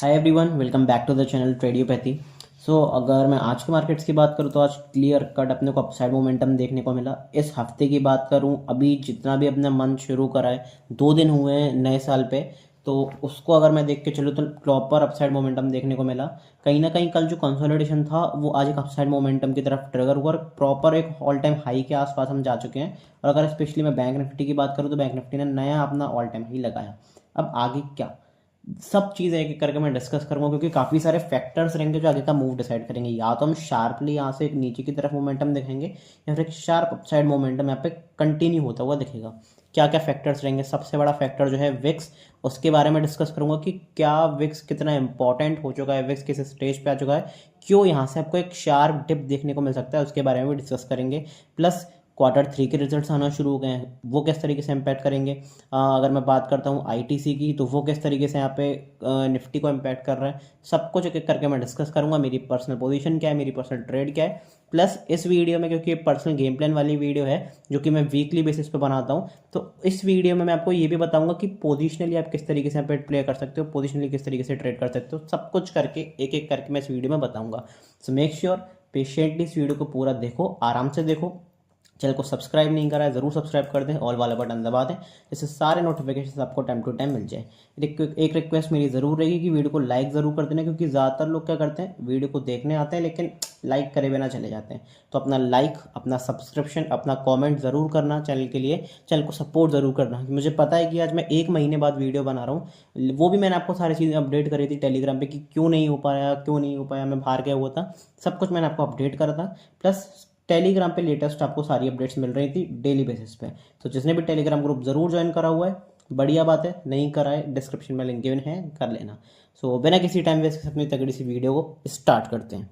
Hi everyone, welcome back to the channel Tradiopathy. अगर मैं आज के मार्केट्स की बात करूँ तो आज क्लियर कट अपने को अपसाइड मोमेंटम देखने को मिला। इस हफ्ते की बात करूँ, अभी जितना भी अपने मंथ शुरू करा है, 2 दिन हुए हैं नए साल पे, तो उसको अगर मैं देख के चलूँ तो प्रॉपर अपसाइड मोमेंटम देखने को मिला। कहीं ना कहीं कल जो कंसोलिडेशन था वो आज एक अपसाइड मोमेंटम की तरफ ट्रिगर हुआ और प्रॉपर एक ऑल टाइम हाई के आसपास हम जा चुके हैं। और अगर स्पेशली मैं बैंक निफ्टी की बात करूँ तो बैंक निफ्टी ने नया अपना ऑल टाइम हाई लगाया। अब आगे क्या, सब चीज़ें एक एक करके मैं डिस्कस करूंगा, क्योंकि काफ़ी सारे फैक्टर्स रहेंगे जो आगे का मूव डिसाइड करेंगे। या तो हम शार्पली यहाँ से एक नीचे की तरफ मोमेंटम देखेंगे या फिर एक शार्प अपसाइड मोमेंटम यहाँ पे कंटिन्यू होता हुआ दिखेगा। क्या क्या फैक्टर्स रहेंगे? सबसे बड़ा फैक्टर जो है विक्स, उसके बारे में डिस्कस करूंगा कि क्या विक्स कितना इंपॉर्टेंट हो चुका है, विक्स किस स्टेज पे आ चुका है, क्यों यहाँ से आपको एक शार्प डिप देखने को मिल सकता है, उसके बारे में भी डिस्कस करेंगे। प्लस Q3 के रिजल्ट्स आना शुरू हो गए हैं, वो किस तरीके से इम्पैक्ट करेंगे। अगर मैं बात करता हूँ आईटीसी की, तो वो किस तरीके से यहाँ पे निफ्टी को इम्पैक्ट कर रहा है। सब कुछ एक एक करके मैं डिस्कस करूंगा। मेरी पर्सनल पोजीशन क्या है, मेरी पर्सनल ट्रेड क्या है। प्लस इस वीडियो में, क्योंकि ये पर्सनल गेम प्लान वाली वीडियो है जो कि मैं वीकली बेसिस पे बनाता हूँ, तो इस वीडियो में मैं आपको ये भी बताऊंगा कि पोजिशनली आप किस तरीके से यहाँ पे प्ले कर सकते हो, पोजिशनली किस तरीके से ट्रेड कर सकते हो। सब कुछ करके एक एक करके मैं इस वीडियो में बताऊंगा। सो मेक श्योर पेशेंटली इस वीडियो को पूरा देखो, आराम से देखो। चैनल को सब्सक्राइब नहीं करा है, ज़रूर सब्सक्राइब कर दें, ऑल वाला बटन दबा दें, जिससे सारे नोटिफिकेशन आपको टाइम टू टाइम मिल जाए। एक रिक्वेस्ट मेरी ज़रूर रहेगी कि वीडियो को लाइक ज़रूर कर देना, क्योंकि ज़्यादातर लोग क्या करते हैं, वीडियो को देखने आते हैं लेकिन लाइक करे बिना चले जाते हैं। तो अपना लाइक, अपना सब्सक्रिप्शन, अपना कॉमेंट ज़रूर करना चैनल के लिए, चैनल को सपोर्ट ज़रूर करना। मुझे पता है कि आज मैं 1 महीने बाद वीडियो बना रहा हूँ, वो भी मैंने आपको सारी चीज़ें अपडेट करी थी टेलीग्राम पे कि क्यों नहीं हो पाया, क्यों नहीं हो पाया, मैं बाहर गया हुआ था, सब कुछ मैंने आपको अपडेट करा था। प्लस टेलीग्राम पे लेटेस्ट आपको सारी अपडेट्स मिल रही थी डेली बेसिस पे। तो जिसने भी टेलीग्राम ग्रुप ज़रूर ज्वाइन करा हुआ है, बढ़िया बात है। नहीं करा है, डिस्क्रिप्शन में लिंक गिवन है, कर लेना। बिना किसी टाइम वेस्ट के अपनी तगड़ी सी वीडियो को स्टार्ट करते हैं।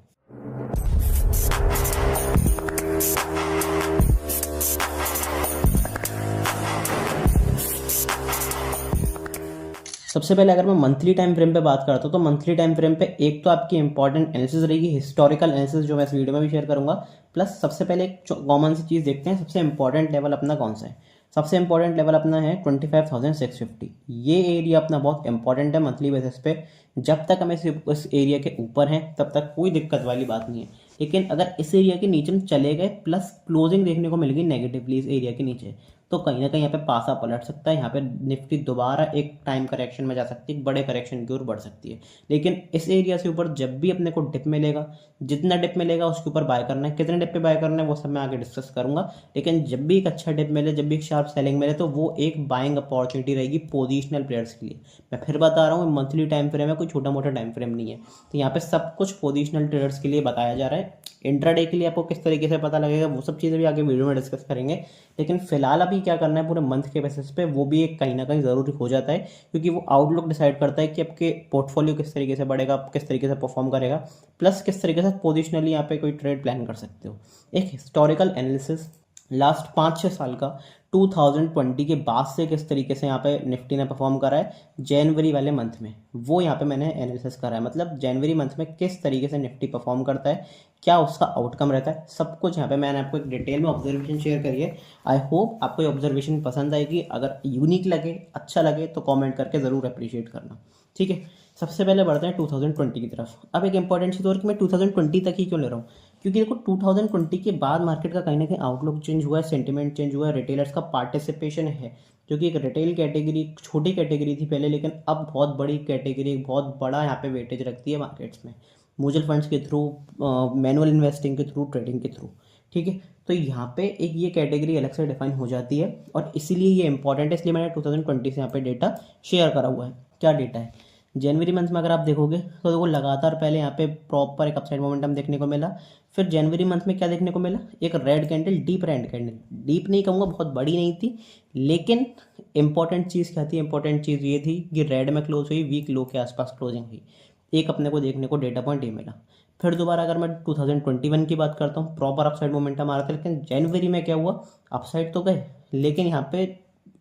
सबसे पहले अगर मैं मंथली टाइम फ्रेम पे बात करता हूँ, तो मंथली टाइम फ्रेम पे एक तो आपकी इंपॉर्टेंट एनालिसिस रहेगी, हिस्टोरिकल एनालिसिस, जो मैं इस वीडियो में भी शेयर करूंगा। प्लस सबसे पहले एक कॉमन सी चीज़ देखते हैं, सबसे इंपॉर्टेंट लेवल अपना कौन सा है। सबसे इंपॉर्टेंट लेवल अपना है 25,650। ये एरिया अपना बहुत इंपॉर्टेंट है मंथली बेसिस पे। जब तक हम इस एरिया के ऊपर हैं तब तक कोई दिक्कत वाली बात नहीं है, लेकिन अगर इस एरिया के नीचे हम चले गए, प्लस क्लोजिंग देखने को मिलेगी नेगेटिवली इस एरिया के नीचे, तो कहीं ना कहीं यहाँ पे पासा पलट सकता है। यहाँ पे निफ्टी दोबारा एक टाइम करेक्शन में जा सकती है, बड़े करेक्शन की ओर बढ़ सकती है। लेकिन इस एरिया से ऊपर जब भी अपने को डिप मिलेगा, जितना डिप मिलेगा उसके ऊपर बाय करना है। कितने डिप पे बाय करना है वो सब मैं आगे डिस्कस करूंगा, लेकिन जब भी एक अच्छा डिप मिले, जब भी एक शार्प सेलिंग मिले, तो वो एक बाइंग अपॉर्चुनिटी रहेगी पोजिशनल प्लेयर्स के लिए। मैं फिर बता रहा हूँ, मंथली टाइम फ्रेम है, कोई छोटा मोटा टाइम फ्रेम नहीं है। तो यहाँ पे सब कुछ पोजिशनल ट्रेडर्स के लिए बताया जा रहा है। इंट्राडे के लिए आपको किस तरीके से पता लगेगा, वो सब चीज़ें भी आगे वीडियो में डिस्कस करेंगे। लेकिन फिलहाल अभी क्या करना है, पूरे मंथ के बेसिस पे, वो भी एक कहीं ना कहीं ज़रूरी हो जाता है, क्योंकि वो आउटलुक डिसाइड करता है कि आपके पोर्टफोलियो किस तरीके से बढ़ेगा, किस तरीके से परफॉर्म करेगा, प्लस किस तरीके से पोजिशनली यहाँ पे कोई ट्रेड प्लान कर सकते हो। एक हिस्टोरिकल एनालिसिस लास्ट 5-6 साल का, 2020 के बाद से किस तरीके से यहाँ पे निफ्टी ने परफॉर्म करा है जनवरी वाले मंथ में, वो यहाँ पे मैंने एनालिसिस करा है। मतलब जनवरी मंथ में किस तरीके से निफ्टी परफॉर्म करता है, क्या उसका आउटकम रहता है, सब कुछ यहाँ पे मैंने आपको एक डिटेल में ऑब्जर्वेशन शेयर करी है। आई होप आपको ये ऑब्जर्वेशन पसंद आएगी। अगर यूनिक लगे, अच्छा लगे, तो कॉमेंट करके ज़रूर अप्रिशिएट करना, ठीक है। सबसे पहले बढ़ते हैं 2020 की तरफ। अब एक इंपॉर्टेंट चीज़ और कि मैं 2020 तक ही क्यों ले रहा हूँ, क्योंकि देखो 2020 के बाद मार्केट का कहीं ना कहीं आउटलुक चेंज हुआ है, सेंटिमेंट चेंज हुआ है, रिटेलर्स का पार्टिसिपेशन है, जो कि एक रिटेल कैटेगरी, छोटी कैटेगरी थी पहले, लेकिन अब बहुत बड़ी कैटेगरी, बहुत बड़ा यहाँ पे वेटेज रखती है मार्केट्स में, म्यूचुअल फंड्स के थ्रू, मैनुअल इन्वेस्टिंग के थ्रू, ट्रेडिंग के थ्रू, ठीक है। तो यहाँ पे एक ये कैटेगरी अलग से डिफाइन हो जाती है, और इसीलिए ये इंपॉर्टेंट है, इसलिए मैंने 2020 से यहाँ पे डेटा शेयर करा हुआ है। क्या डेटा है, जनवरी मंथ में अगर आप देखोगे तो देखो लगातार पहले यहाँ पे प्रॉपर एक अपसाइड मोमेंटम देखने को मिला। फिर जनवरी मंथ में क्या देखने को मिला, एक red candle, deep red candle, deep नहीं कहूँगा, बहुत बड़ी नहीं थी, लेकिन इंपॉर्टेंट चीज़ क्या थी, इंपॉर्टेंट चीज़ ये थी कि रेड में क्लोज हुई, वीक लो के आसपास क्लोजिंग हुई। एक अपने को देखने को डेटा पॉइंट ये मिला। फिर दोबारा अगर मैं 2021 की बात करता हूँ, प्रॉपर अपसाइड मोमेंटम आ रहा था, लेकिन जनवरी में क्या हुआ, अपसाइड तो गए, लेकिन यहाँ पे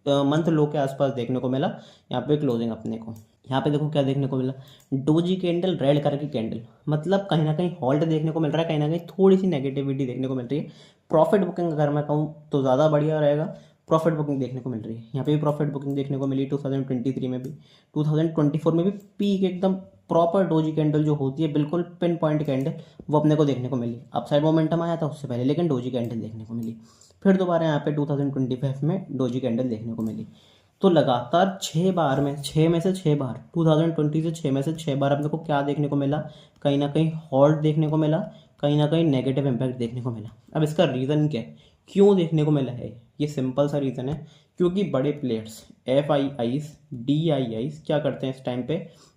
मंथ लो के आसपास देखने को मिला यहाँ पे क्लोजिंग अपने को। यहाँ पे देखो क्या देखने को मिला, डोजी कैंडल, रेड कलर की कैंडल, मतलब कहीं ना कहीं हॉल्ट देखने को मिल रहा है, कहीं ना कहीं थोड़ी सी नेगेटिविटी देखने को मिल रही है। प्रॉफिट बुकिंग अगर मैं कहूँ तो ज़्यादा बढ़िया रहेगा, प्रॉफिट बुकिंग देखने को मिल रही है। यहाँ पे भी प्रॉफिट बुकिंग देखने को मिली 2023 में भी, 2024 में भी पीक एकदम प्रॉपर डोजी कैंडल जो होती है, बिल्कुल पिन पॉइंट कैंडल, वो अपने को देखने को मिली। अपसाइड मोमेंटम आया था उससे पहले, लेकिन डोजी कैंडल देखने को मिली। फिर दोबारा यहाँ पे 2025 में डोजी कैंडल देखने को मिली। तो लगातार 6 बार में, 6 में से 6 बार, 2020 से 6 में से 6 बार अपने को क्या देखने को मिला, कहीं ना कहीं हॉल्ट देखने को मिला, कहीं ना कहीं नेगेटिव इम्पैक्ट देखने को मिला। अब इसका रीज़न क्या है, क्यों देखने को मिला है? ये सिंपल सा रीज़न है, क्योंकि बड़े प्लेयर्स FIIs DIIs क्या करते हैं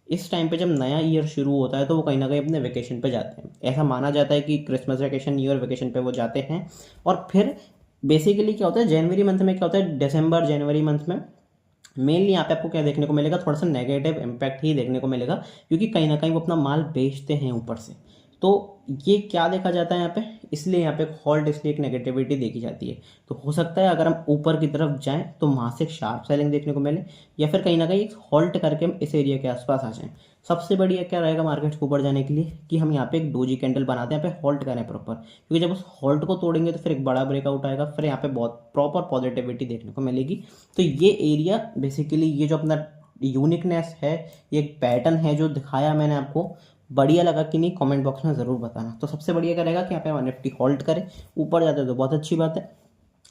इस टाइम पे जब नया ईयर शुरू होता है तो वो कहीं ना कहीं अपने वेकेशन पे जाते हैं। ऐसा माना जाता है कि Christmas vacation, new year vacation पे वो जाते हैं। और फिर बेसिकली क्या होता है, जनवरी मंथ में क्या होता है, दिसंबर जनवरी मंथ में मेनली यहाँ पे आपको क्या देखने को मिलेगा, थोड़ा सा नेगेटिव इम्पैक्ट ही देखने को मिलेगा, क्योंकि कहीं ना कहीं वो अपना माल बेचते हैं ऊपर से। तो ये क्या देखा जाता है यहाँ पे, इसलिए यहाँ पे हॉल्ट, इसलिए एक नेगेटिविटी देखी जाती है। तो हो सकता है अगर हम ऊपर की तरफ जाएं तो वहाँ से शार्प सेलिंग देखने को मिले, या फिर कहीं ना कहीं एक हॉल्ट करके हम इस एरिया के आसपास आ जाएं। सबसे बढ़िया क्या रहेगा मार्केट को ऊपर जाने के लिए, कि हम यहाँ पे एक डोजी कैंडल बनाते हैं, यहाँ पे हॉल्ट करें प्रॉपर, क्योंकि जब उस हॉल्ट को तोड़ेंगे तो फिर एक बड़ा ब्रेकआउट आएगा, फिर यहाँ पे बहुत प्रॉपर पॉजिटिविटी देखने को मिलेगी। तो ये एरिया बेसिकली, ये जो अपना यूनिकनेस है, ये एक पैटर्न है जो दिखाया मैंने आपको, बढ़िया लगा कि नहीं कमेंट बॉक्स में ज़रूर बताना। तो सबसे बढ़िया क्या रहेगा कि यहाँ पे निफ्टी हॉल्ट करे, ऊपर जाते हैं तो बहुत अच्छी बात है,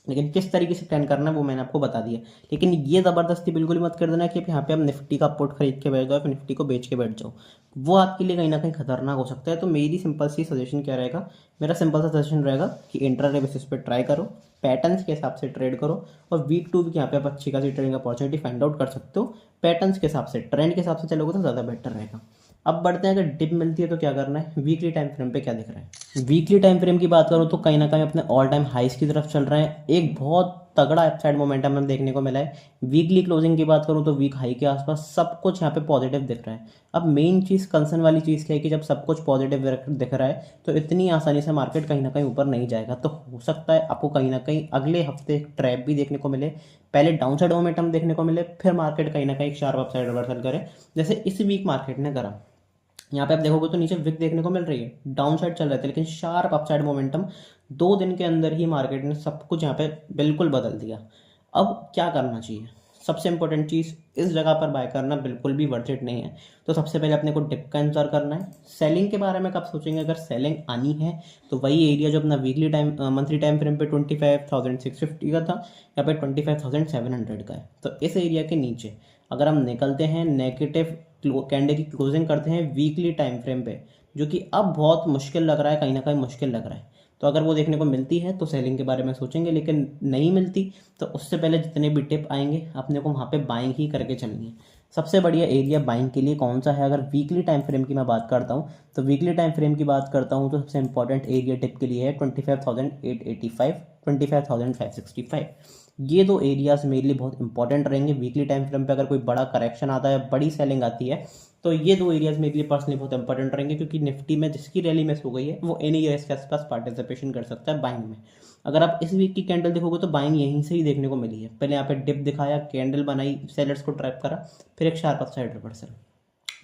लेकिन किस तरीके से प्लान करना है वो मैंने आपको बता दिया। लेकिन ये ज़बरदस्ती बिल्कुल ही मत कर देना कि यहाँ पे आप निफ्टी का पुट खरीद के बैठ जाओ, फिर निफ्टी को बेच के बैठ जाओ, वो आपके लिए कहीं ना कहीं खतरनाक हो सकता है। तो मेरी सिंपल सी सजेशन क्या रहेगा, मेरा सिंपल सा सजेशन रहेगा कि इंट्राडे बेसिस पे ट्राई करो, पैटर्न्स के हिसाब से ट्रेड करो, और वीक टू वीक यहाँ पे आप अच्छी खासी ट्रेडिंग अपॉर्चुनिटी फाइंड आउट कर सकते हो। पैटर्न्स के हिसाब से, ट्रेंड के हिसाब से चलोगे तो ज़्यादा बेटर रहेगा। अब बढ़ते हैं, अगर डिप मिलती है तो क्या करना है, वीकली टाइम फ्रेम पे क्या दिख रहा है। वीकली टाइम फ्रेम की बात करूँ तो कहीं ना कहीं अपने ऑल टाइम हाइस की तरफ चल रहे हैं, एक बहुत तगड़ा अपसाइड मोमेंटम हमें देखने को मिला है। वीकली क्लोजिंग की बात करूँ तो वीक हाई के आसपास सब कुछ यहाँ पे पॉजिटिव दिख रहा है। अब मेन चीज़, कंसर्न वाली चीज़ क्या है कि जब सब कुछ पॉजिटिव दिख रहा है तो इतनी आसानी से मार्केट कहीं ना कहीं ऊपर नहीं जाएगा। तो हो सकता है आपको कहीं ना कहीं अगले हफ्ते एक ट्रैप भी देखने को मिले, पहले डाउन साइड मोमेंटम देखने को मिले, फिर मार्केट कहीं ना कहीं शार्प अपसाइड रिवर्सल करे, जैसे इस वीक मार्केट ने करा। यहाँ पे आप देखोगे तो नीचे विक देखने को मिल रही है, डाउन साइड चल रहे थे, लेकिन शार्प अपसाइड मोमेंटम 2 दिन के अंदर ही मार्केट ने सब कुछ यहाँ पे बिल्कुल बदल दिया। अब क्या करना चाहिए, सबसे इंपॉर्टेंट चीज़, इस जगह पर बाय करना बिल्कुल भी वर्थ इट नहीं है। तो सबसे पहले अपने को डिप का इंतजार करना है। सेलिंग के बारे में कब सोचेंगे, अगर सेलिंग आनी है तो वही एरिया जो अपना weekly time monthly time frame पे 25,650 का था, यहाँ पे 25,700 का है। तो इस एरिया के नीचे अगर हम निकलते हैं, नेगेटिव कैंडल की क्लोजिंग करते हैं वीकली टाइम फ्रेम पे, जो कि अब बहुत मुश्किल लग रहा है, कहीं ना कहीं मुश्किल लग रहा है, तो अगर वो देखने को मिलती है तो सेलिंग के बारे में सोचेंगे। लेकिन नहीं मिलती तो उससे पहले जितने भी टिप आएंगे अपने को वहाँ पे बाइंग ही करके चलनी है। सबसे बढ़िया एरिया बाइंग के लिए कौन सा है, अगर वीकली टाइम फ्रेम की मैं बात करता हूँ तो वीकली टाइम फ्रेम की बात करता हूँ तो सबसे इंपॉर्टेंट एरिया टिप के लिए है 25,885, 25,565। ये 2 एरियाज मेरे लिए बहुत इंपॉर्टेंट रहेंगे। वीकली टाइम फ्रेम पे अगर कोई बड़ा करेक्शन आता है, बड़ी सेलिंग आती है, तो ये 2 एरियाज मेरे लिए पर्सनली बहुत इंपॉर्टेंट रहेंगे, क्योंकि निफ्टी में जिसकी रैली मिस हो गई है वो एनी ईयर्स के आसपास पार्टिसिपेशन कर सकता है बाइंग में। अगर आप इस वीक की कैंडल देखोगे तो बाइंग यहीं से ही देखने को मिली है। पहले यहाँ पे डिप दिखाया, कैंडल बनाई, सेलर्स को ट्रैप करा, फिर एक शार्प अपसाइड रिवर्सल।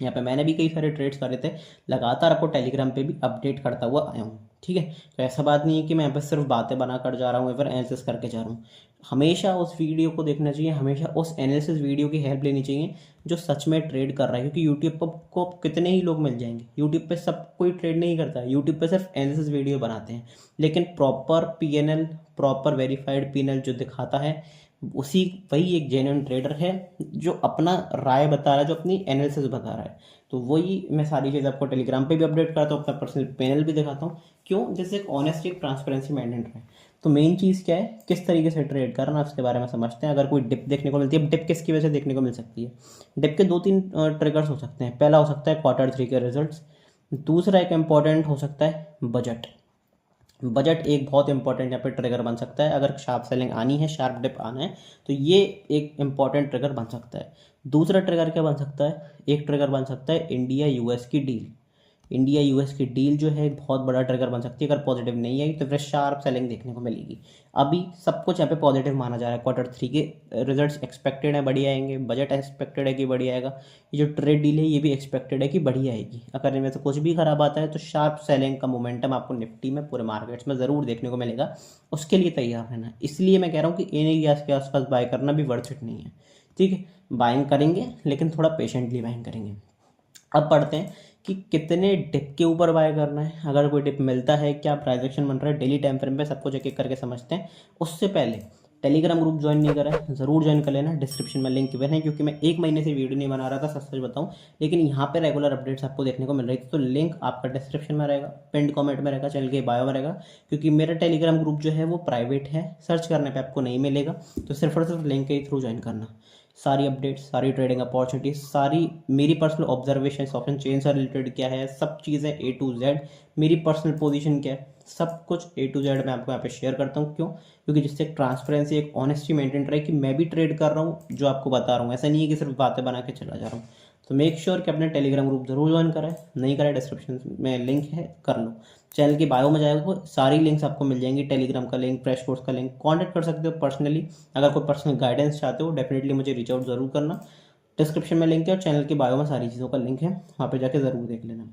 यहाँ पे मैंने भी कई सारे ट्रेड्स करे थे, लगातार आपको टेलीग्राम पे भी अपडेट करता हुआ आया हूँ। ठीक है, तो ऐसा बात नहीं है कि मैं यहाँ पे सिर्फ बातें बना कर जा रहा हूँ या फिर एनालिसिस करके जा रहा हूँ। हमेशा उस वीडियो को देखना चाहिए, हमेशा उस एनालिसिस वीडियो की हेल्प लेनी चाहिए जो सच में ट्रेड कर रहा है, क्योंकि यूट्यूब पर को कितने ही लोग मिल जाएंगे, यूट्यूब पे सब कोई ट्रेड नहीं करता है, यूट्यूब पे सिर्फ एनालिसिस वीडियो बनाते हैं। लेकिन proper PNL, proper verified PNL जो दिखाता है, उसी वही एक जेन्युइन ट्रेडर है जो अपना राय बता रहा है, जो अपनी एनालिसिस बता रहा है। तो वही मैं सारी चीज़ आपको टेलीग्राम पे भी अपडेट करता हूँ, अपना पर्सनल पैनल भी दिखाता हूँ, क्यों, जैसे एक ऑनेस्टी, एक ट्रांसपेरेंसी मेंटेन रहे। तो मेन चीज़ क्या है, किस तरीके से ट्रेड करना, उसके बारे में समझते हैं। अगर कोई डिप देखने को मिलती है, डिप किसकी वजह से देखने को मिल सकती है, डिप के 2-3 ट्रिगर्स हो सकते हैं। पहला हो सकता है Q3 के रिजल्ट्स, दूसरा एक इम्पॉर्टेंट हो सकता है बजट। बजट एक बहुत इंपॉर्टेंट यहाँ पे ट्रिगर बन सकता है, अगर शार्प सेलिंग आनी है, शार्प डिप आना है, तो ये एक इंपॉर्टेंट ट्रिगर बन सकता है। दूसरा ट्रिगर क्या बन सकता है, एक ट्रिगर बन सकता है इंडिया यूएस की डील। इंडिया यूएस की डील जो है बहुत बड़ा ट्रिगर बन सकती है, अगर पॉजिटिव नहीं आई तो फिर शार्प सेलिंग देखने को मिलेगी। अभी सब कुछ यहाँ पे पॉजिटिव माना जा रहा है, Q3 के रिजल्ट्स एक्सपेक्टेड है बढ़िया आएंगे, बजट एक्सपेक्टेड है कि बढ़िया आएगा, ये जो ट्रेड डील है ये भी एक्सपेक्टेड है कि बढ़िया आएगी। अगर इनमें से कुछ भी खराब आता है तो शार्प सेलिंग का मोमेंटम आपको निफ्टी में, पूरे मार्केट्स में ज़रूर देखने को मिलेगा, उसके लिए तैयार रहना। इसलिए मैं कह रहा हूँ कि इन एरियाज के आसपास बाय करना भी वर्थ इट नहीं है। ठीक है, बाइंग करेंगे लेकिन थोड़ा पेशेंटली बाइंग करेंगे। अब पढ़ते हैं कि कितने डिप के ऊपर बाय करना है, अगर कोई डिप मिलता है, क्या प्राइस एक्शन बन रहा है डेली टाइम फ्रेम पे, सबको एक एक करके समझते हैं। उससे पहले टेलीग्राम ग्रुप ज्वाइन नहीं करा है, ज़रूर ज्वाइन कर लेना, डिस्क्रिप्शन में लिंक गिवन है। क्योंकि मैं 1 महीने से वीडियो नहीं बना रहा था, सच सच बताऊं, लेकिन यहाँ पे रेगुलर अपडेट्स आपको देखने को मिल रही थी। तो लिंक आपका डिस्क्रिप्शन में रहेगा, पिंड कमेंट में रहेगा, चैनल के बायो में रहेगा। क्योंकि मेरा टेलीग्राम ग्रुप जो है वो प्राइवेट है, सर्च करने पर आपको नहीं मिलेगा, तो सिर्फ और सिर्फ लिंक के थ्रू ज्वाइन करना। सारी अपडेट्स, सारी ट्रेडिंग अपॉर्चुनिटीज, सारी मेरी पर्सनल ऑब्जर्वेशन, ऑप्शन चेन से रिलेटेड क्या है, सब चीज़ें A to Z, मेरी पर्सनल पोजीशन क्या है, सब कुछ A to Z मैं आपको यहाँ पे शेयर करता हूँ। क्यों? क्योंकि जिससे एक ट्रांसपेरेंसी, एक ऑनेस्टी मेंटेन रहे कि मैं भी ट्रेड कर रहा हूँ जो आपको बता रहा हूँ, ऐसा नहीं है कि सिर्फ बातें बना के चला जा रहा हूँ। तो मेक श्योर कि अपने टेलीग्राम ग्रुप जरूर ज्वाइन करें, नहीं करें डिस्क्रिप्शन में लिंक है, कर लो। चैनल की बायो में जाएगा तो सारी लिंक्स आपको मिल जाएंगी, टेलीग्राम का लिंक, क्रैश कोर्स का लिंक, कांटेक्ट कर सकते हो पर्सनली। अगर कोई पर्सनल गाइडेंस चाहते हो डेफिनेटली मुझे रीच आउट जरूर करना। डिस्क्रिप्शन में लिंक है और चैनल की बायो में सारी चीज़ों का लिंक है, वहाँ पे जाके ज़रूर देख लेना।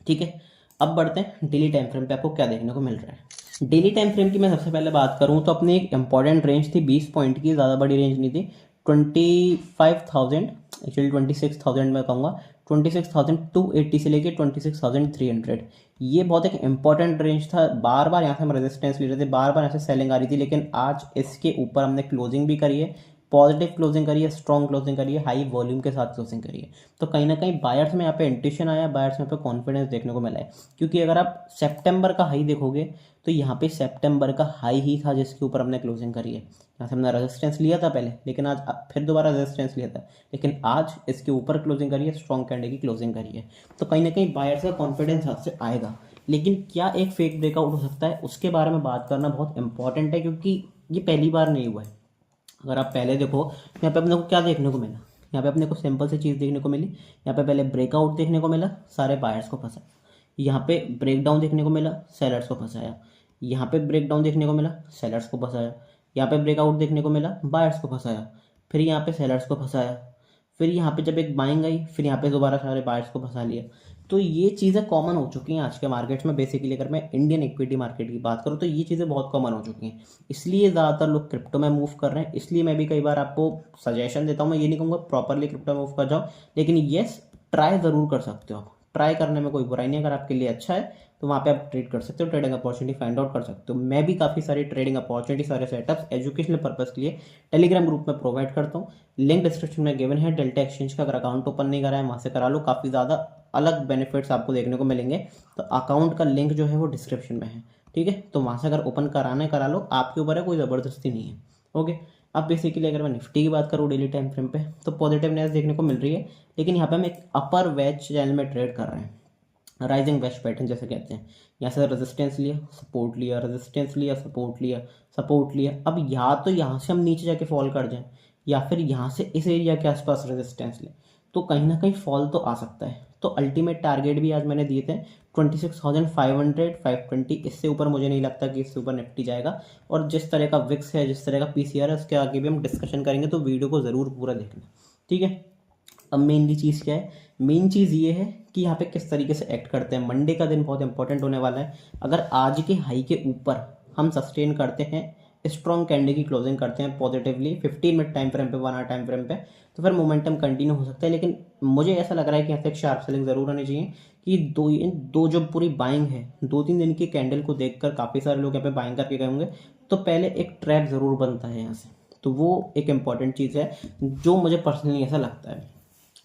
ठीक है, अब बढ़ते हैं डेली टाइम फ्रेम पे आपको क्या देखने को मिल रहा है। डेली टाइम फ्रेम की मैं सबसे पहले बात करूँ तो अपनी एक इंपॉर्टेंट रेंज थी 20 पॉइंट की, ज़्यादा बड़ी रेंज नहीं थी, 25,000, एक्चुअली 26,000 मैं कहूँगा, 26,280 से लेके 26,300। ये बहुत एक इंपॉर्टेंट रेंज था। बार बार यहाँ से हम रेजिस्टेंस ले रहे थे, बार बार यहाँ से सेलिंग आ रही थी, लेकिन आज इसके ऊपर हमने क्लोजिंग भी करी है, पॉजिटिव क्लोजिंग करी है, स्ट्रॉन्ग क्लोजिंग करी है, हाई वॉल्यूम के साथ क्लोजिंग करी है। तो कहीं ना कहीं बायर्स में यहाँ पे इंट्यूशन आया, बायर्स में यहाँ पे कॉन्फिडेंस देखने को मिला है। क्योंकि अगर आप सितंबर का हाई देखोगे तो यहाँ पे सितंबर का हाई ही था जिसके ऊपर हमने क्लोजिंग करी है। यहाँ से हमने रेजिस्टेंस लिया था पहले, लेकिन आज फिर दोबारा रेजिस्टेंस लिया था, लेकिन आज इसके ऊपर क्लोजिंग करी है, स्ट्रॉन्ग कैंडल की क्लोजिंग करी है। तो कहीं ना कहीं बायर्स का कॉन्फिडेंस हाथ से आएगा। लेकिन क्या एक फेक ब्रेकआउट हो सकता है, उसके बारे में बात करना बहुत इंपॉर्टेंट है, क्योंकि ये पहली बार नहीं हुआ है। अगर आप पहले देखो, यहाँ पे अपने को क्या देखने को मिला, यहाँ पे अपने को सिंपल सी चीज़ देखने को मिली। यहाँ पे पहले ब्रेकआउट देखने को मिला, सारे बायर्स को फंसा। यहाँ पे ब्रेकडाउन देखने को मिला, सेलर्स को फंसाया। यहाँ पे ब्रेकडाउन देखने को मिला, सेलर्स को फंसाया। यहाँ पे ब्रेकआउट देखने को मिला, बायर्स को फंसाया। फिर यहाँ पे सेलर्स को फंसाया। फिर यहाँ पे जब एक बाइंग आई, फिर यहाँ पे दोबारा सारे बायर्स को फंसा लिया। तो ये चीज़ें कॉमन हो चुकी हैं आज के मार्केट्स में। बेसिकली अगर मैं इंडियन इक्विटी मार्केट की बात करूँ तो ये चीज़ें बहुत कॉमन हो चुकी हैं, इसलिए ज़्यादातर लोग क्रिप्टो में मूव कर रहे हैं। इसलिए मैं भी कई बार आपको सजेशन देता हूँ, मैं ये नहीं कहूँगा प्रॉपरली क्रिप्टो मूव कर जाओ, लेकिन येस, ट्राई ज़रूर कर सकते हो आप। ट्राई करने में कोई बुराई नहीं, अगर आपके लिए अच्छा है तो वहाँ पे आप ट्रेड कर सकते हो, ट्रेडिंग अपॉर्चुनिटी फाइंड आउट कर सकते हो। मैं भी काफ़ी सारी ट्रेडिंग अपॉर्चुनिटी, सारे सेटअप्स एजुकेशनल पर्पज़ के लिए टेलीग्राम ग्रुप में प्रोवाइड करता हूँ। लिंक डिस्क्रिप्शन में गिवन है। डेल्टा एक्सचेंज का अगर अकाउंट ओपन नहीं करा है वहाँ से करा लो, काफ़ी ज़्यादा अलग बेनिफिट्स आपको देखने को मिलेंगे। तो अकाउंट का लिंक जो है वो डिस्क्रिप्शन में है, ठीक है। तो वहाँ से अगर ओपन कराना है करा लो, आपके ऊपर है, कोई ज़बरदस्ती नहीं है। ओके, अब बेसिकली अगर मैं निफ्टी की बात करूँ डेली टाइम फ्रेम पे तो पॉजिटिवनेस देखने को मिल रही है, लेकिन यहाँ पे हम एक अपर वेज चैनल में ट्रेड कर रहे हैं, राइजिंग वेज पैटर्न जैसे कहते हैं। यहाँ से रेजिस्टेंस लिया, सपोर्ट लिया, रेजिस्टेंस लिया, सपोर्ट लिया, सपोर्ट लिया। अब या तो यहाँ से हम नीचे जाके फॉल कर जाएं, या फिर यहाँ से इस एरिया के आसपास रेजिस्टेंस लें, तो कहीं ना कहीं फॉल तो आ सकता है। तो अल्टीमेट टारगेट भी आज मैंने दिए थे 26,500, 520। इससे ऊपर मुझे नहीं लगता कि इससे ऊपर निफ्टी जाएगा। और जिस तरह का विक्स है, जिस तरह का पीसीआर है, उसके आगे भी हम डिस्कशन करेंगे, तो वीडियो को ज़रूर पूरा देखना, ठीक है। अब मेनली चीज़ क्या है, मेन चीज़ ये है कि यहाँ पे किस तरीके से एक्ट करते हैं। मंडे का दिन बहुत इंपॉर्टेंट होने वाला है। अगर आज के हाई के ऊपर हम सस्टेन करते हैं, स्ट्रॉन्ग कैंडल की क्लोजिंग करते हैं पॉजिटिवली 15 मिनट टाइम फ्रेम पे, 1 आवर टाइम फ्रेम पे, तो फिर मोमेंटम कंटिन्यू हो सकता है। लेकिन मुझे ऐसा लग रहा है कि यहाँ से एक शार्प सेलिंग जरूर आनी चाहिए, कि दो जो पूरी बाइंग है, 2-3 दिन की कैंडल को देखकर काफ़ी सारे लोग यहाँ पे बाइंग करके गए होंगे, तो पहले एक ट्रैप ज़रूर बनता है यहाँ से। तो वो एक इंपॉर्टेंट चीज़ है जो मुझे पर्सनली ऐसा लगता है,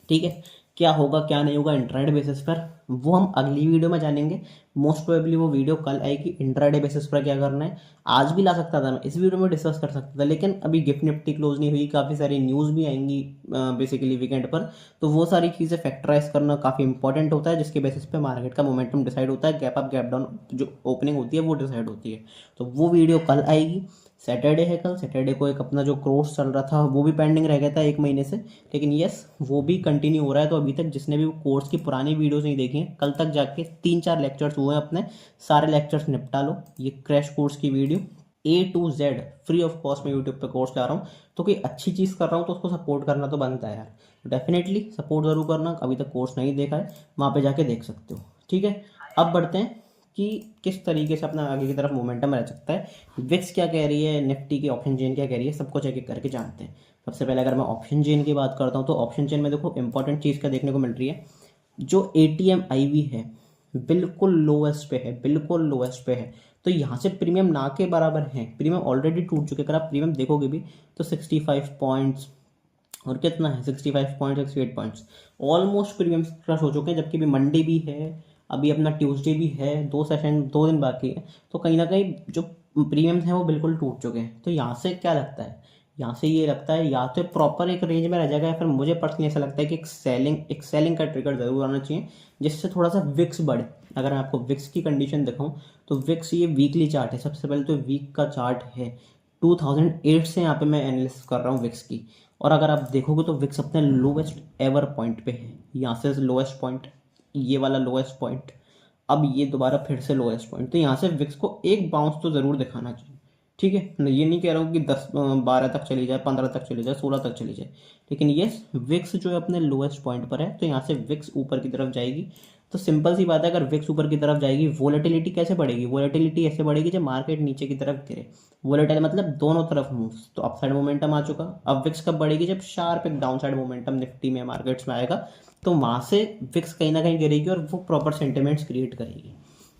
ठीक है। क्या होगा क्या नहीं होगा इंट्राडे बेसिस पर, वो हम अगली वीडियो में जानेंगे। मोस्ट प्रोबेबली वो वीडियो कल आएगी, इंट्राडे बेसिस पर क्या करना है। आज भी ला सकता था मैं, इस वीडियो में डिस्कस कर सकता था, लेकिन अभी गिफ्ट निफ्टी क्लोज नहीं हुई, काफ़ी सारी न्यूज़ भी आएंगी बेसिकली वीकेंड पर। तो वो सारी चीज़ें फैक्टराइज करना काफ़ी इंपॉर्टेंट होता है, जिसके बेसिस पे मार्केट का मोमेंटम डिसाइड होता है, गैप अप गैप डाउन जो ओपनिंग होती है वो डिसाइड होती है। तो वो वीडियो कल आएगी। सैटरडे है कल, सैटरडे को एक अपना जो कोर्स चल रहा था वो भी पेंडिंग रह गया था 1 महीने से, लेकिन यस वो भी कंटिन्यू हो रहा है। तो अभी तक जिसने भी कोर्स की पुरानी वीडियोस नहीं देखी हैं, कल तक जाके 3-4 लेक्चर्स हुए हैं अपने, सारे लेक्चर्स निपटा लो। ये क्रैश कोर्स की video A to Z free of cost में यूट्यूब पे कोर्स ला रहा हूँ। तो कोई अच्छी चीज़ कर रहा हूँ तो उसको सपोर्ट करना तो बनता है यार, डेफिनेटली सपोर्ट ज़रूर करना। अभी तक कोर्स नहीं देखा है, वहाँ पे जाके देख सकते हो, ठीक है। अब बढ़ते हैं कि किस तरीके से अपना आगे की तरफ मोमेंटम रह सकता है। विक्स क्या कह रही है, निफ्टी की ऑप्शन चेन क्या कह रही है, सबको चेक एक करके जानते हैं। सबसे पहले अगर मैं ऑप्शन चेन की बात करता हूँ तो ऑप्शन चेन में देखो इंपॉर्टेंट चीज़ क्या देखने को मिल रही है। जो ATM IV है बिल्कुल लोएस्ट पे है, बिल्कुल लोएस्ट पे है। तो यहाँ से प्रीमियम ना के बराबर है, प्रीमियम ऑलरेडी टूट चुके। अगर आप प्रीमियम देखोगे भी तो 65 पॉइंट्स और कितना है 65 point 68 points, almost premium crush हो चुके हैं। जबकि अभी मंडे भी है, अभी अपना ट्यूसडे भी है, 2 दिन बाकी है। तो कहीं ना कहीं जो प्रीमियम्स हैं वो बिल्कुल टूट चुके हैं। तो यहाँ से क्या लगता है, यहाँ से ये लगता है या तो प्रॉपर एक रेंज में रह जाएगा, या फिर मुझे पर्सनली ऐसा लगता है कि एक सेलिंग का ट्रिगर जरूर आना चाहिए, जिससे थोड़ा सा विक्स बढ़े। अगर मैं आपको विक्स की कंडीशन दिखाऊं तो विक्स ये वीकली चार्ट है। सबसे पहले तो वीक का चार्ट है, 2008 से यहाँ पे मैं एनालिसिस कर रहा हूँ विक्स की। और अगर आप देखोगे तो विक्स अपने लोवेस्ट एवर पॉइंट पे है। यहाँ से लोवेस्ट पॉइंट, ये वाला लोवेस्ट पॉइंट, अब ये दोबारा फिर से लोएस्ट पॉइंट। तो यहाँ से विक्स को एक बाउंस तो ज़रूर दिखाना चाहिए। ठीक है, मैं ये नहीं कह रहा हूँ कि 10 12 तक चली जाए, 15 तक चली जाए, 16 तक चली जाए, लेकिन ये विक्स जो है अपने लोएस्ट पॉइंट पर है। तो यहाँ से विक्स ऊपर की तरफ जाएगी। तो सिंपल सी बात है, अगर विक्स ऊपर की तरफ जाएगी, वोलेटिलिटी कैसे बढ़ेगी, वोलेटिलिटी ऐसे बढ़ेगी जब मार्केट नीचे की तरफ गिरे। वोलेटाइल मतलब दोनों तरफ मूव्स, तो अपसाइड मोमेंटम आ चुका। अब विक्स कब बढ़ेगी, जब शार्प एक डाउन साइड मोमेंटम निफ्टी में मार्केट्स में आएगा, तो वहाँ से विक्स कहीं ना कहीं गिरेगी और वो प्रॉपर सेंटिमेंट्स क्रिएट करेगी।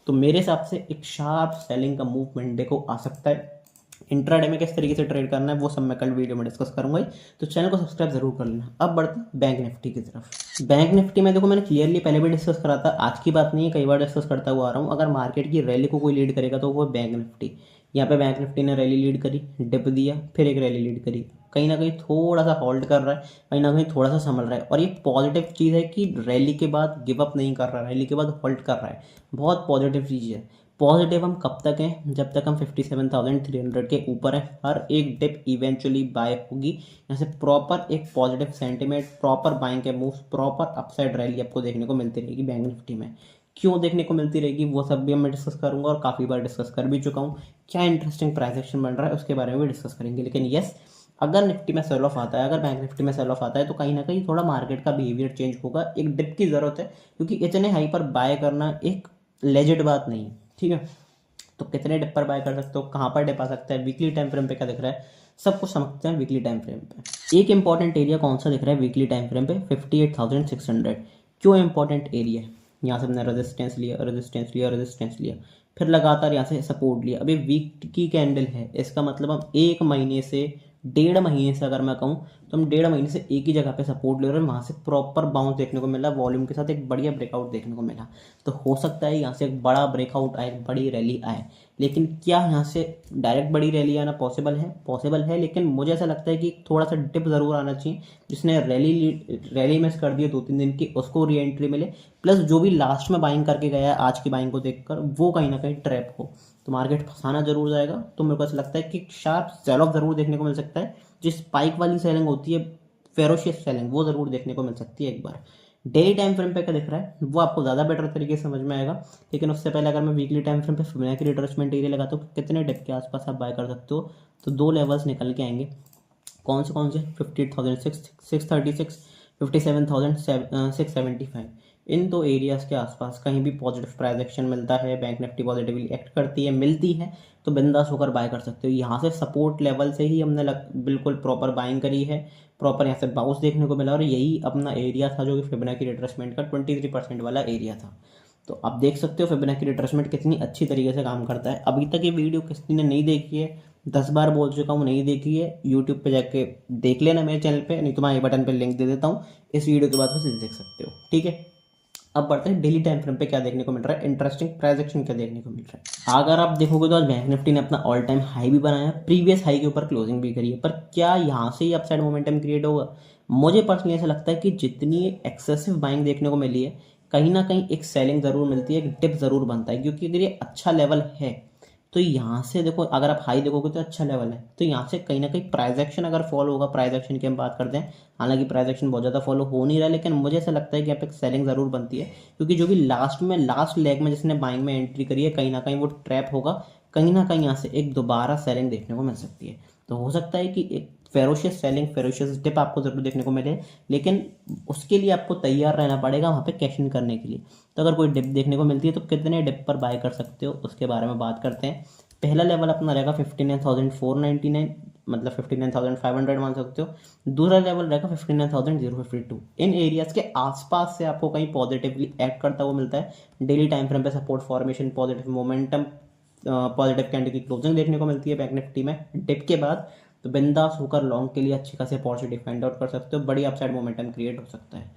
तो मेरे हिसाब से एक शार्प सेलिंग का मूव मंडे को आ सकता है। इंट्राडे में किस तरीके से ट्रेड करना है वो सब मैं कल वीडियो में डिस्कस करूंगा ही, तो चैनल को सब्सक्राइब जरूर कर लेना। अब बढ़ते हैं बैंक निफ्टी की तरफ। बैंक निफ्टी में देखो, मैंने क्लियरली पहले भी डिस्कस करा था, आज की बात नहीं है, कई बार डिस्कस करता हुआ आ रहा हूँ। अगर मार्केट की रैली को कोई लीड करेगा तो वो बैंक निफ्टी। यहाँ पे बैंक निफ्टी ने रैली लीड करी, डिप दिया, फिर एक रैली लीड करी, कहीं ना कहीं थोड़ा सा होल्ड कर रहा है, कहीं ना कहीं थोड़ा सा संभल रहा है। और ये पॉजिटिव चीज़ है कि रैली के बाद गिव अप नहीं कर रहा है, रैली के बाद होल्ड कर रहा है, बहुत पॉजिटिव चीज़ है। पॉजिटिव हम कब तक हैं, जब तक हम 57,300 के ऊपर है। हर एक डिप इवेंचुअली बाय होगी। यहाँ से प्रॉपर एक पॉजिटिव सेंटिमेंट, प्रॉपर बाइंग के मूव्स, प्रॉपर अपसाइड रैली आपको देखने को मिलती रहेगी बैंक निफ्टी में। क्यों देखने को मिलती रहेगी वो सब भी मैं डिस्कस करूंगा, और काफ़ी बार डिस्कस कर भी चुका हूँ। क्या इंटरेस्टिंग प्राइस एक्शन बन रहा है उसके बारे में भी डिस्कस करेंगे। लेकिन यस, अगर निफ्टी में सेल ऑफ आता है, अगर बैंक निफ्टी में सेल ऑफ आता है, तो कहीं ना कहीं थोड़ा मार्केट का बिहेवियर चेंज होगा। एक डिप की ज़रूरत है, क्योंकि इतने हाई पर बाय करना एक लेजिट बात नहीं है। ठीक है, तो कितने डिप पर बाय कर सकते हो, कहाँ पर डिप आ सकता है, वीकली टाइम फ्रेम पे क्या दिख रहा है, सब कुछ समझते हैं वीकली टाइम फ्रेम पे। एक इंपॉर्टेंट एरिया कौन सा दिख रहा है वीकली टाइम फ्रेम पे, 58,600। क्यों इंपॉर्टेंट एरिया है, यहाँ से हमने रेजिस्टेंस लिया, रेजिस्टेंस लिया, रेजिस्टेंस लिया, फिर लगातार यहाँ से सपोर्ट लिया। अभी वीक की कैंडल है, इसका मतलब हम 1 महीने से, 1.5 महीने से अगर मैं कहूँ, तो हम 1.5 महीने से एक ही जगह पे सपोर्ट ले रहे हैं। वहाँ से प्रॉपर बाउंस देखने को मिला, वॉल्यूम के साथ एक बढ़िया ब्रेकआउट देखने को मिला। तो हो सकता है यहाँ से एक बड़ा ब्रेकआउट आए, बड़ी रैली आए। लेकिन क्या यहाँ से डायरेक्ट बड़ी रैली आना पॉसिबल है, पॉसिबल है, लेकिन मुझे ऐसा लगता है कि थोड़ा सा डिप ज़रूर आना चाहिए, जिसने रैली मिस कर दी है 2-3 दिन की, उसको री एंट्री मिले। प्लस जो भी लास्ट में बाइंग करके गया है आज की बाइंग को देखकर, वो कहीं ना कहीं ट्रैप हो, तो मार्केट फंसाना जरूर जाएगा। तो मेरे को ऐसा लगता है कि शार्प सेल ऑफ जरूर देखने को मिल सकता है। जिस स्पाइक वाली सेलिंग होती है, फेरोशियस सेलिंग, वो जरूर देखने को मिल सकती है एक बार। डेली टाइम फ्रेम पे क्या दिख रहा है वो आपको ज़्यादा बेटर तरीके से समझ में आएगा। लेकिन उससे पहले अगर मैं वीकली टाइम फ्रेम पे फिबोनाची रिट्रेसमेंट एरिया लगाता हूँ, कितने डिप के आसपास आप बाय कर सकते हो, तो 2 लेवल्स निकल के आएंगे। कौन से 58,636, 57,675। इन दो एरियाज़ के आसपास कहीं भी पॉजिटिव प्राइस एक्शन मिलता है, बैंक निफ्टी पॉजिटिवली एक्ट करती है, मिलती है, तो बिंदास होकर बाय कर सकते हो। यहाँ से सपोर्ट लेवल से ही हमने बिल्कुल प्रॉपर बाइंग करी है, प्रॉपर यहाँ से बाउंस देखने को मिला, और यही अपना एरिया था जो कि फिबोनाची रिट्रेसमेंट का 23% वाला एरिया था। तो आप देख सकते हो फिबोनाची रिट्रेसमेंट कितनी अच्छी तरीके से काम करता है। अभी तक ये वीडियो किसी ने नहीं देखी है, 10 बार बोल चुका हूँ, नहीं देखी है, यूट्यूब पे जाके देख लेना मेरे चैनल पे, नहीं तो मैं आई बटन पे लिंक दे देता हूँ, इस वीडियो के बाद फिर देख सकते हो। ठीक है, अब बढ़ते हैं डेली टाइम फ्रेम पे क्या देखने को मिल रहा है, इंटरेस्टिंग प्राइस एक्शन क्या देखने को मिल रहा है। अगर आप देखोगे तो आज बैंक निफ्टी ने अपना ऑल टाइम हाई भी बनाया, प्रीवियस हाई के ऊपर क्लोजिंग भी करी है, पर क्या यहाँ से ही अपसाइड मोमेंटम क्रिएट होगा। मुझे पर्सनली ऐसा लगता है कि जितनी एक्सेसिव बाइंग देखने को मिली है, कहीं ना कहीं एक सेलिंग जरूर मिलती है, एक डिप जरूर बनता है। क्योंकि अगर ये अच्छा लेवल है, तो यहाँ से देखो, अगर आप हाई देखोगे तो अच्छा लेवल है, तो यहाँ से कहीं ना कहीं प्राइस एक्शन अगर फॉलो होगा, प्राइस एक्शन की हम बात करते हैं, हालांकि प्राइस एक्शन बहुत ज़्यादा फॉलो हो नहीं रहा है, लेकिन मुझे ऐसा लगता है कि यहाँ पे एक सेलिंग ज़रूर बनती है। क्योंकि जो भी लास्ट लेग में जिसने बाइंग में एंट्री करी है, कहीं ना कहीं वो ट्रैप होगा, कहीं ना कहीं यहाँ से एक दोबारा सेलिंग देखने को मिल सकती है। तो हो सकता है कि एक फेरोशियस सेलिंग, फेरोशियस डिप आपको जरूर देखने को मिले, लेकिन उसके लिए आपको तैयार रहना पड़ेगा वहाँ पे कैश इन करने के लिए। तो अगर कोई डिप देखने को मिलती है तो कितने डिप पर बाय कर सकते हो उसके बारे में बात करते हैं। पहला लेवल अपना रहेगा 59,499, मतलब 59,500 मान सकते हो। दूसरा लेवल रहेगा 59,052। इन एरियाज के आसपास से आपको कहीं पॉजिटिवली एक्ट करता हुआ मिलता है। डेली टाइम फ्रेम पे support formation, positive momentum, positive candle की क्लोजिंग देखने को मिलती है बैंक निफ्टी में डिप के बाद। तो बिंदास होकर लॉन्ग के लिए अच्छी खासी अपॉर्चुनिटी फाइंड आउट कर सकते हो, बड़ी अपसाइड मोमेंटम क्रिएट हो सकता है।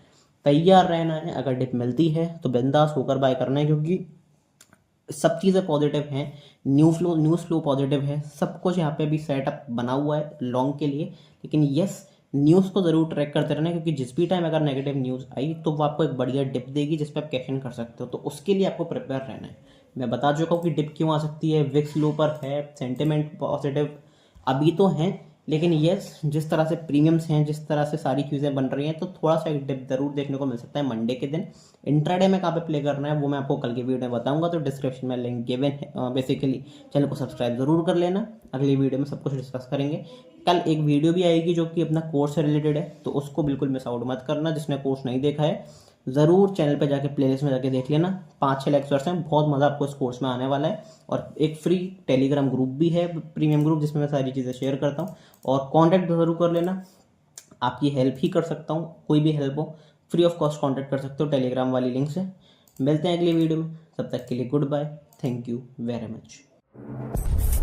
तैयार रहना है, अगर डिप मिलती है तो बिंदास होकर बाय करना है, क्योंकि सब चीज़ें पॉजिटिव हैं। न्यूज़ फ्लो पॉजिटिव है, सब कुछ यहाँ पे भी सेटअप बना हुआ है लॉन्ग के लिए। लेकिन यस, न्यूज़ को ज़रूर ट्रैक करते रहना, क्योंकि जिस भी टाइम अगर नेगेटिव न्यूज़ आई तो वो आपको एक बढ़िया डिप देगी जिस पर आप कैश इन कर सकते हो। तो उसके लिए आपको प्रिपेयर रहना है। मैं बता चुका हूँ कि डिप क्यों आ सकती है, विक्स लो पर है, सेंटिमेंट पॉजिटिव अभी तो हैं, लेकिन यस जिस तरह से प्रीमियम्स हैं, जिस तरह से सारी चीज़ें बन रही हैं, तो थोड़ा सा एक डिप जरूर देखने को मिल सकता है मंडे के दिन। इंट्राडे में कहाँ पे प्ले करना है वो मैं आपको कल की वीडियो में बताऊंगा, तो डिस्क्रिप्शन में लिंक गिवन है। बेसिकली चैनल को सब्सक्राइब जरूर कर लेना, अगली वीडियो में सब कुछ डिस्कस करेंगे। कल एक वीडियो भी आएगी जो कि अपना कोर्स से रिलेटेड है, तो उसको बिल्कुल मिस आउट मत करना। जिसने कोर्स नहीं देखा है ज़रूर चैनल पे जाके प्लेलिस्ट में जाके देख लेना। 5-6 लेक्चर्स हैं, बहुत मज़ा आपको इस कोर्स में आने वाला है। और एक फ्री टेलीग्राम ग्रुप भी है, प्रीमियम ग्रुप, जिसमें मैं सारी चीज़ें शेयर करता हूँ। और कॉन्टैक्ट ज़रूर कर लेना, आपकी हेल्प ही कर सकता हूँ, कोई भी हेल्प हो फ्री ऑफ कॉस्ट कॉन्टैक्ट कर सकते हो टेलीग्राम वाली लिंक से। मिलते हैं अगली वीडियो में, तब तक के लिए goodbye, thank you very much.